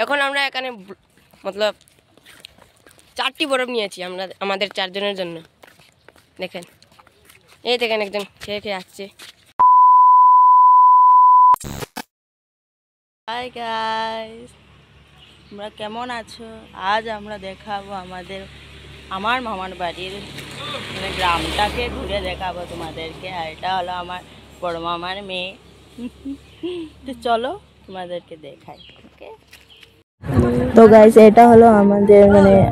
এখন আমরা এখানে মতলব 4টি বরফ নিয়েছি আমরা আমাদের 4 জনের জন্য। দেখেন, এই দেখেন একজন খেয়ে খেয়ে আসছে। হাই গাইস, তোমরা কেমন আছো? আজ আমরা দেখাবো আমার মামার বাড়ির গ্রামটাকে ঘুরে দেখাবো তোমাদেরকে। আর এটা হলো আমার বড় মামার মেয়ে। তো চলো তোমাদেরকে দেখাই। ওকে, তো গাইস এটা হলো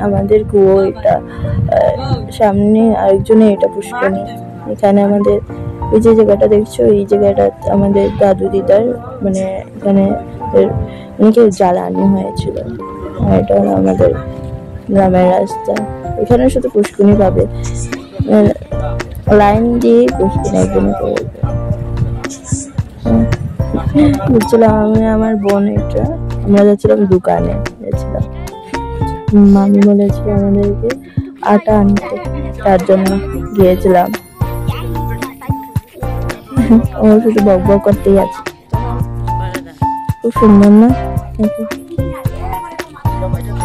আমাদের কুয়ো। এটা সামনে আরেকজনে, এটা পুষ্করণী। এখানে আমাদের এই যে জায়গাটা দেখছো, এই জায়গাটা আমাদের দাদু দিদার এখানে অনেকে জ্বালানি হয়েছিল। আর এটা হলো আমাদের গ্রামের রাস্তা। এখানে শুধু পুষ্করণী পাবে, লাইন দিয়ে পুষ্করণী একদম বুঝছিলাম। আমি আমার বোন, এটা আমরা যাচ্ছিলাম দোকানে, যাচ্ছিলাম। মামি বলেছিল আমাদেরকে আটা আনতে, তার জন্য গিয়েছিলাম। ও শুধু বক বক করতেই আছে। খুব সুন্দর না?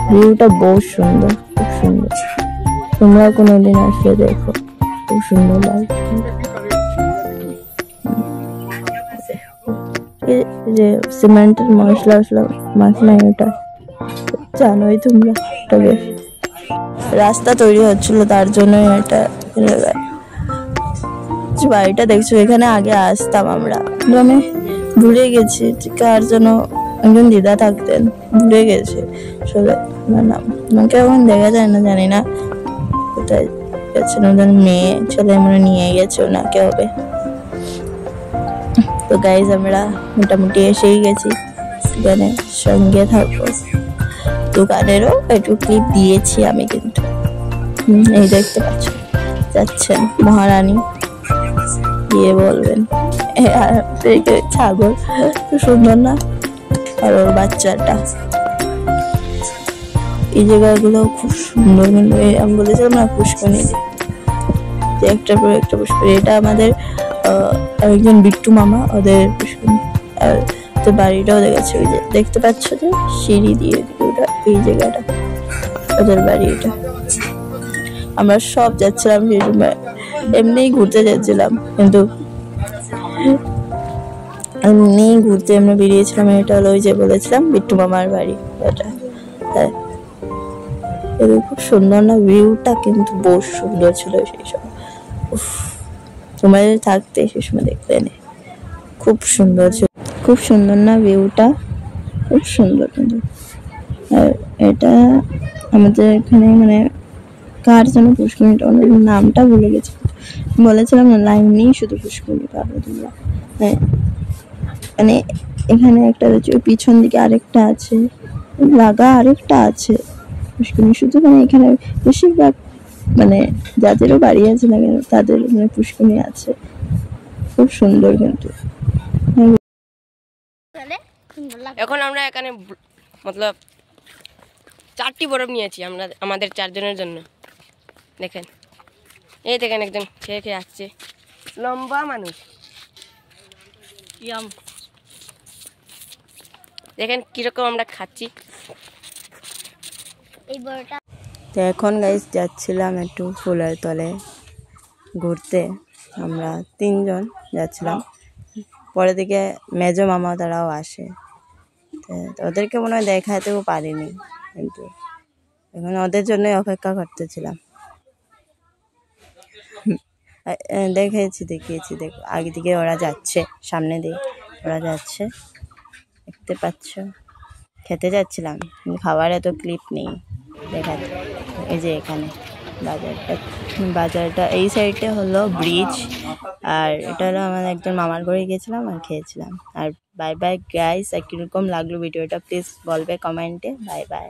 ভিউটা বহুত সুন্দর, খুব সুন্দর। তোমরা কোনোদিন আসলে দেখো, খুব সুন্দর লাগে। যে সিমেন্টের মশলা মাখনা, ওটা জানোই তোমরা। রাস্তা তৈরি হচ্ছিল, তার জন্য এটা বাড়িটা দেখছো। এখানে আগে আসতাম আমরা, আমি ভুলে গেছি কার জন্য একজন দিদা থাকতেন, ভুলে গেছে আসলে নাম। আমাকে এখন দেখা যায় না, জানি না কোথায় গেছেন। ওদের মেয়ে ছেলে মনে নিয়ে গেছে ওনাকে হবে। তো গাইজ আমরা মোটামুটি এসেই গেছি দোকানের সঙ্গে থাকবো। দোকানেরও একটু ক্লিপ দিয়েছি আমি, কিন্তু এই দেখতে পাচ্ছ যাচ্ছেন মহারানী, গিয়ে বলবেন ছাগল সুন্দর না, আর ওর বাচ্চাটা। এই জায়গাগুলো খুব সুন্দর। কিন্তু আমি বলেছিলাম না পুষ্করণী, যে একটার পর একটা পুষ্করণী। এটা আমাদের একজন বিট্টু মামা, ওদের পুষ্করণী। আর তো বাড়িটাও দেখাচ্ছে, ওই যে দেখতে পাচ্ছ যে সিঁড়ি দিয়ে ওটা, এই জায়গাটা ওদের বাড়ি। এটা আমরা সব যাচ্ছিলাম সেই সময়, এমনি ঘুরতে যাচ্ছিলাম, কিন্তু এমনি ঘুরতে আমরা বেরিয়েছিলাম। এটা হলো ওই যে বলেছিলাম বিট্টু মামার বাড়ি, এটা। হ্যাঁ, খুব সুন্দর না? ভিউটা কিন্তু বহু সুন্দর ছিল সেই সময়। তোমাদের থাকতে সেই সময় দেখতে নে, খুব সুন্দর ছিল, খুব সুন্দর না? ভিউটা খুব সুন্দর। কিন্তু আর এটা আমাদের এখানে কার যেন পুষ্করণীটা, নামটা ভুলে গেছি। বলেছিলাম না, লাইন নেই, শুধু পুষ্করণী পাবে তোমরা। হ্যাঁ, এখানে একটা পিছন দিকে আরেকটা আছে, লাগা আরেকটা আছে পুষ্করণী। শুধু এখানে বেশিরভাগ যাদেরও বাড়ি আছে না কেন, তাদের পুষ্করণী আছে। খুব সুন্দর। কিন্তু এখন আমরা এখানে মতলব 4টি বরফ নিয়েছি আমরা আমাদের 4 জনের জন্য। দেখেন, এই দেখেন একজন খেয়ে খেয়ে আসছে, লম্বা মানুষ। দেখেন কিরকম আমরা খাচ্ছি। তো এখন গাইস যাচ্ছিলাম একটু ফুলের তলে ঘুরতে। আমরা 3 জন যাচ্ছিলাম, পরে দিকে মেজো মামা তারাও আসে। তো ওদেরকে মনে হয় দেখাতেও পারিনি, কিন্তু এখন ওদের জন্যই অপেক্ষা করতেছিলাম। দেখিয়েছি দেখো, আগে দিকে ওরা যাচ্ছে, সামনে দিয়ে ওরা যাচ্ছে, দেখতে পাচ্ছ। খেতে যাচ্ছিলাম, খাবার এত ক্লিপ নেই দেখাতে। এই যে এখানে বাজারটা এই সাইডে হলো ব্রিজ, আর এটা হলো আমাদের একজন মামার ঘরে গেছিলাম আর খেয়েছিলাম। আর বাই বাই গাইস। আর কিরকম লাগলো ভিডিওটা প্লিজ বলবে কমেন্টে। Bye bye.